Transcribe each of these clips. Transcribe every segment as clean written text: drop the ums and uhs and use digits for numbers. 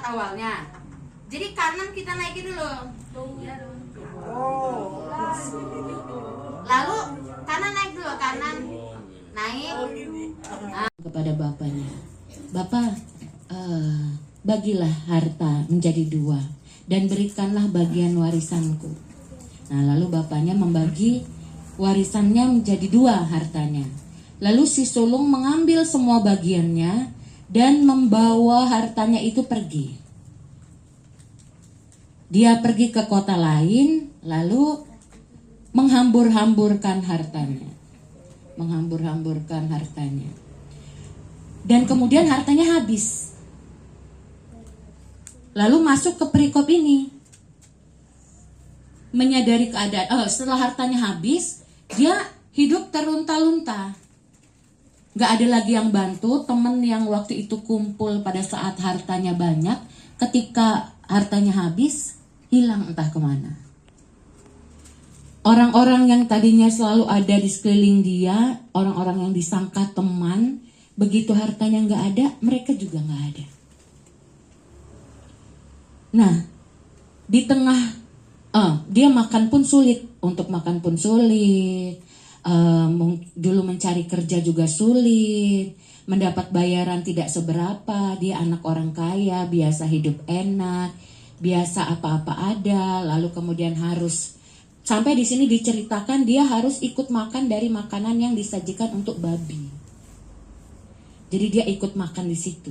awalnya. Jadi kanan kita naikin dulu. Lalu kanan naik dulu, kanan naik. Kepada bapaknya, Bapak, bagilah harta menjadi 2 dan berikanlah bagian warisanku. Nah, lalu bapaknya membagi warisannya menjadi 2 hartanya. Lalu si sulung mengambil semua bagiannya dan membawa hartanya itu pergi. Dia pergi ke kota lain, lalu menghambur-hamburkan hartanya. Menghambur-hamburkan hartanya. Dan kemudian hartanya habis. Lalu masuk ke perikop ini. Menyadari keadaan, setelah hartanya habis, dia hidup terlunta-lunta. Gak ada lagi yang bantu, teman yang waktu itu kumpul pada saat hartanya banyak, ketika hartanya habis, hilang entah kemana. Orang-orang yang tadinya selalu ada di sekeliling dia, orang-orang yang disangka teman, begitu hartanya gak ada, mereka juga gak ada. Nah, di tengah, dia makan pun sulit, untuk makan pun sulit, dulu mencari kerja juga sulit, mendapat bayaran tidak seberapa, dia anak orang kaya, biasa hidup enak, biasa apa-apa ada, lalu kemudian harus, sampai di sini diceritakan dia harus ikut makan dari makanan yang disajikan untuk babi. Jadi dia ikut makan di situ.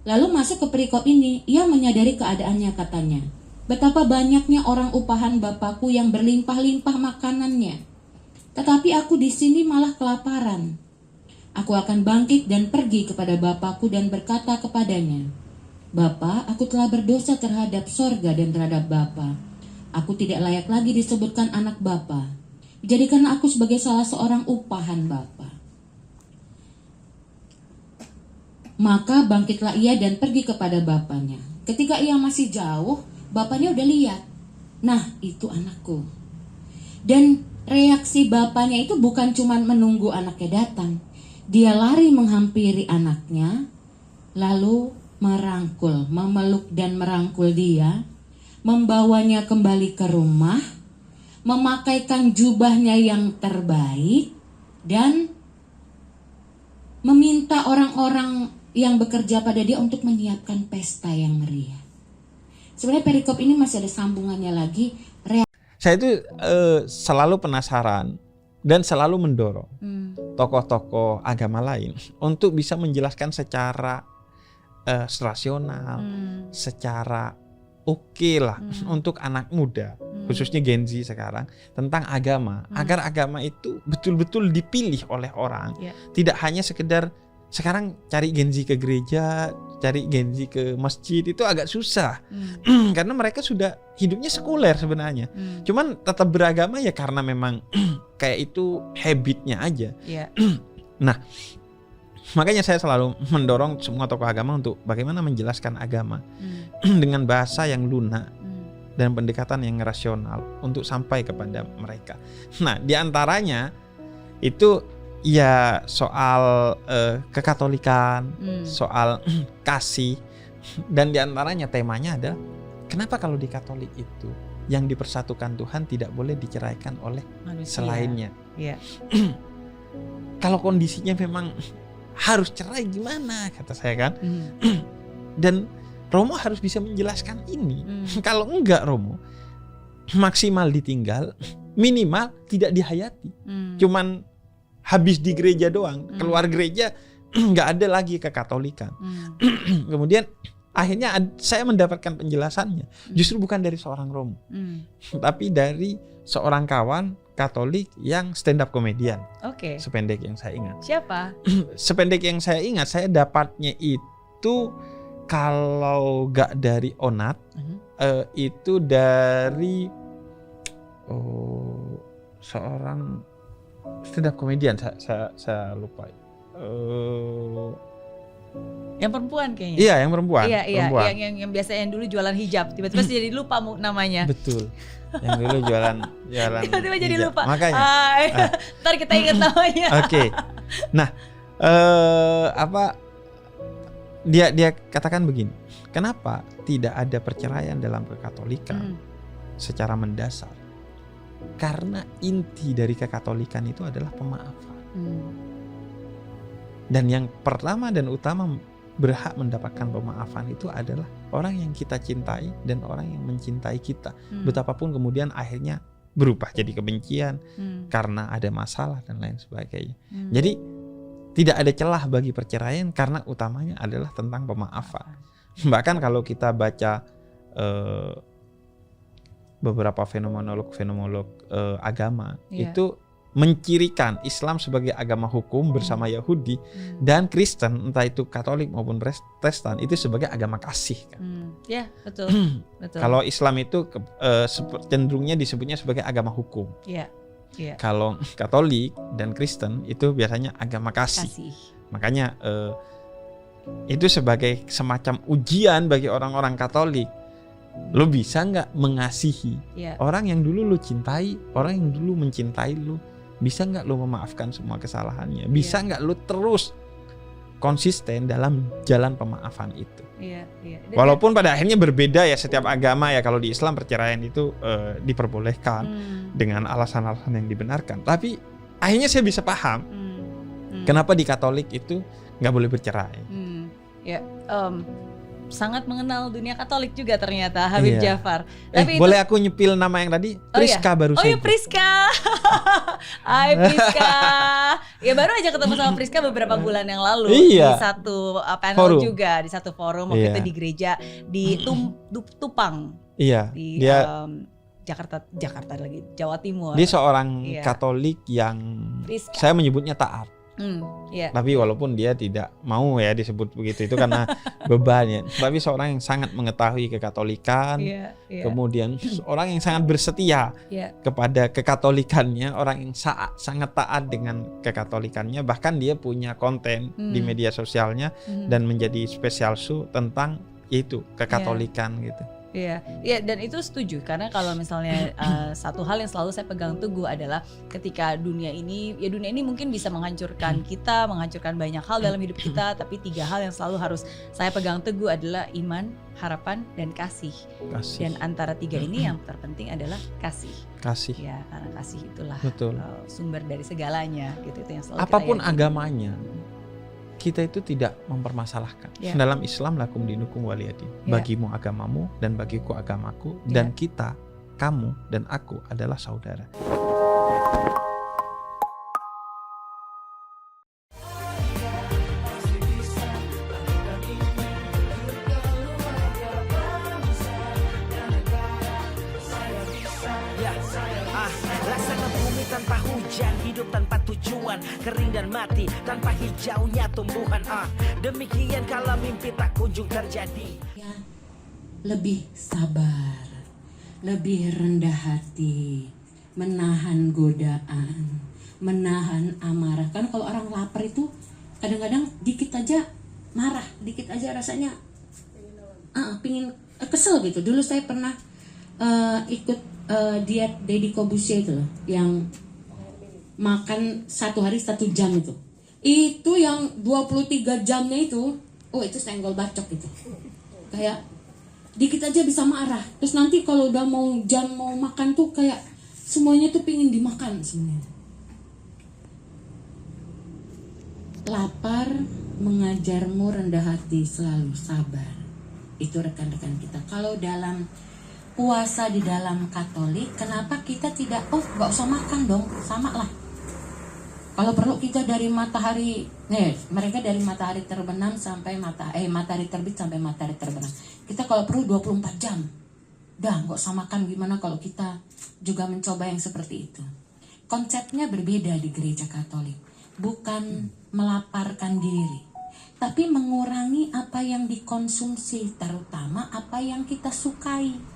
Lalu masuk ke perikop ini, ia menyadari keadaannya katanya. Betapa banyaknya orang upahan Bapakku yang berlimpah-limpah makanannya. Tetapi aku di sini malah kelaparan. Aku akan bangkit dan pergi kepada Bapakku dan berkata kepadanya, Bapa, aku telah berdosa terhadap sorga dan terhadap Bapa. Aku tidak layak lagi disebutkan anak Bapa. Jadikanlah aku sebagai salah seorang upahan Bapa. Maka bangkitlah ia dan pergi kepada bapaknya. Ketika ia masih jauh, bapaknya udah lihat. Nah, itu anakku. Dan reaksi bapaknya itu bukan cuma menunggu anaknya datang. Dia lari menghampiri anaknya, lalu merangkul, memeluk dan merangkul dia, membawanya kembali ke rumah, memakaikan jubahnya yang terbaik, dan meminta orang-orang yang bekerja pada dia untuk menyiapkan pesta yang meriah. Sebenarnya perikop ini masih ada sambungannya lagi. Saya itu selalu penasaran dan selalu mendorong tokoh-tokoh agama lain untuk bisa menjelaskan secara rasional, secara oke lah untuk anak muda, khususnya Gen Z sekarang, tentang agama, agar agama itu betul-betul dipilih oleh orang, tidak hanya sekedar sekarang cari Gen Z ke gereja, cari Gen Z ke masjid itu agak susah. Karena mereka sudah hidupnya sekuler sebenarnya. Cuman tetap beragama ya karena memang kayak itu habitnya aja. Nah, makanya saya selalu mendorong semua tokoh agama untuk bagaimana menjelaskan agama dengan bahasa yang lunak dan pendekatan yang rasional untuk sampai kepada mereka. Nah, diantaranya itu ya soal kekatolikan, soal kasih, dan diantaranya temanya adalah kenapa kalau di Katolik itu yang dipersatukan Tuhan tidak boleh diceraikan oleh manusia selainnya. Kalau kondisinya memang harus cerai gimana, kata saya kan. Dan Romo harus bisa menjelaskan ini. Kalau enggak Romo, maksimal ditinggal, minimal tidak dihayati. Cuman habis di gereja doang, keluar gereja nggak ada lagi kekatolikan. Kemudian akhirnya saya mendapatkan penjelasannya justru bukan dari seorang Romo, tapi dari seorang kawan Katolik yang stand up comedian. Sependek yang saya ingat. Siapa? Sependek yang saya ingat, saya dapatnya itu kalau nggak dari Onat, itu dari seorang stand up comedian, saya lupa. Yang perempuan kayaknya. Iya, yang perempuan. Iya, perempuan. Yang biasa yang dulu jualan hijab, tiba-tiba jadi lupa namanya. Betul. Yang dulu jualan tiba-tiba jadi hijab. lupa. Makanya. Ntar kita ingat namanya. Oke. Nah, dia katakan begini, kenapa tidak ada perceraian dalam kekatolikan secara mendasar? Karena inti dari kekatolikan itu adalah pemaafan. Dan yang pertama dan utama berhak mendapatkan pemaafan itu adalah orang yang kita cintai dan orang yang mencintai kita. Betapapun kemudian akhirnya berubah jadi kebencian karena ada masalah dan lain sebagainya. Jadi tidak ada celah bagi perceraian karena utamanya adalah tentang pemaafan. Bahkan kalau kita baca beberapa fenomenolog agama itu mencirikan Islam sebagai agama hukum bersama Yahudi dan Kristen, entah itu Katolik maupun Protestan, itu sebagai agama kasih kan. Ya, betul. Betul. Kalau Islam itu cenderungnya disebutnya sebagai agama hukum. Iya. Iya. Kalau Katolik dan Kristen itu biasanya agama kasih. Makanya itu sebagai semacam ujian bagi orang-orang Katolik. Lo bisa nggak mengasihi orang yang dulu lo cintai, orang yang dulu mencintai lo? Bisa nggak lo memaafkan semua kesalahannya? Bisa nggak lo terus konsisten dalam jalan pemaafan itu? Walaupun pada akhirnya berbeda ya setiap agama ya. Kalau di Islam perceraian itu diperbolehkan dengan alasan-alasan yang dibenarkan. Tapi akhirnya saya bisa paham kenapa di Katolik itu nggak boleh bercerai. Sangat mengenal dunia Katolik juga ternyata Habib Jafar. Tapi boleh aku nyepil nama yang tadi? Priska baru saja. Oh iya, Priska. Hai Priska. Ya baru aja ketemu sama Priska beberapa bulan yang lalu di satu panel juga, di satu forum waktu itu di gereja di Tupang. Iya. Di Jakarta lagi, Jawa Timur. Dia seorang Katolik yang Priska. Saya menyebutnya taat. Tapi walaupun dia tidak mau ya disebut begitu, itu karena bebannya. Tapi seorang yang sangat mengetahui kekatolikan, kemudian orang yang sangat bersetia kepada kekatolikannya, orang yang sangat taat dengan kekatolikannya. Bahkan dia punya konten di media sosialnya dan menjadi special show tentang itu kekatolikan gitu. Iya, dan itu setuju karena kalau misalnya satu hal yang selalu saya pegang teguh adalah ketika dunia ini mungkin bisa menghancurkan kita, menghancurkan banyak hal dalam hidup kita, tapi 3 hal yang selalu harus saya pegang teguh adalah iman, harapan, dan kasih. Dan antara 3 ini yang terpenting adalah kasih. Ya, karena kasih itulah sumber dari segalanya gitu, itu yang selalu apapun agamanya. Kita itu tidak mempermasalahkan. Dalam Islam lakum dinukum waliyadin. Bagimu agamamu dan bagiku agamaku, dan kita, kamu dan aku adalah saudara. Tanpa hujan, hidup tanpa tujuan, kering dan mati tanpa hijaunya tumbuhan. Demikian kalau mimpi tak kunjung terjadi. Lebih sabar, lebih rendah hati, menahan godaan, menahan amarah. Kan kalau orang lapar itu kadang-kadang dikit aja marah, dikit aja rasanya pingin kesel gitu. Dulu saya pernah ikut diet Deddy Corbuzier itu loh, yang makan 1 hari 1 jam itu yang 23 jamnya itu itu senggol bacok itu, kayak dikit aja bisa marah, terus nanti kalau udah mau makan tuh kayak semuanya tuh pingin dimakan sebenarnya. Lapar mengajarmu rendah hati, selalu sabar. Itu rekan-rekan kita. Kalau dalam puasa di dalam Katolik, kenapa kita tidak nggak usah makan dong, sama lah. Kalau perlu kita dari matahari, mereka dari matahari terbenam sampai matahari terbit sampai matahari terbenam. Kita kalau perlu 24 jam. Dah nggak usah makan. Gimana kalau kita juga mencoba yang seperti itu? Konsepnya berbeda di gereja Katolik. Bukan melaparkan diri, tapi mengurangi apa yang dikonsumsi, terutama apa yang kita sukai.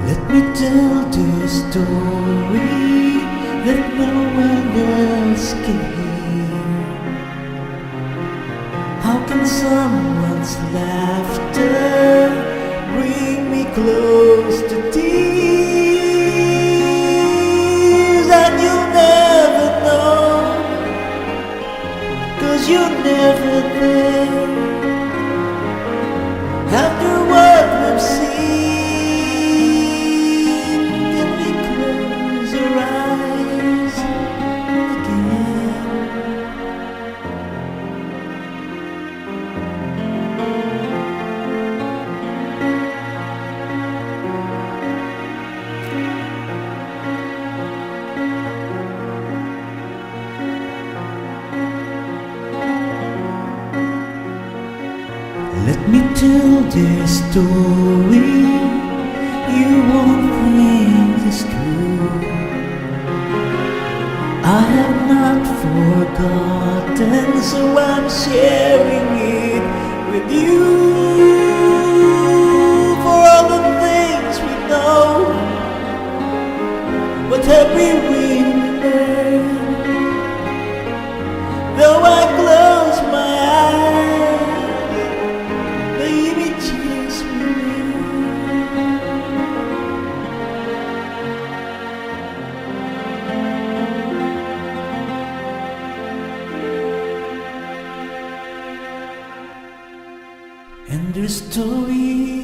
Let me tell the story that no one else can hear. How can someone's laughter bring me close to tears? And you'll never know, 'cause you're never there. After what we've seen, can we close our eyes again? Let me tell this story, you won't think it's true. I have not forgotten, so I'm sharing it with you. For all the things we know, what have we learned? Though I close my eyes, the images remain. And their story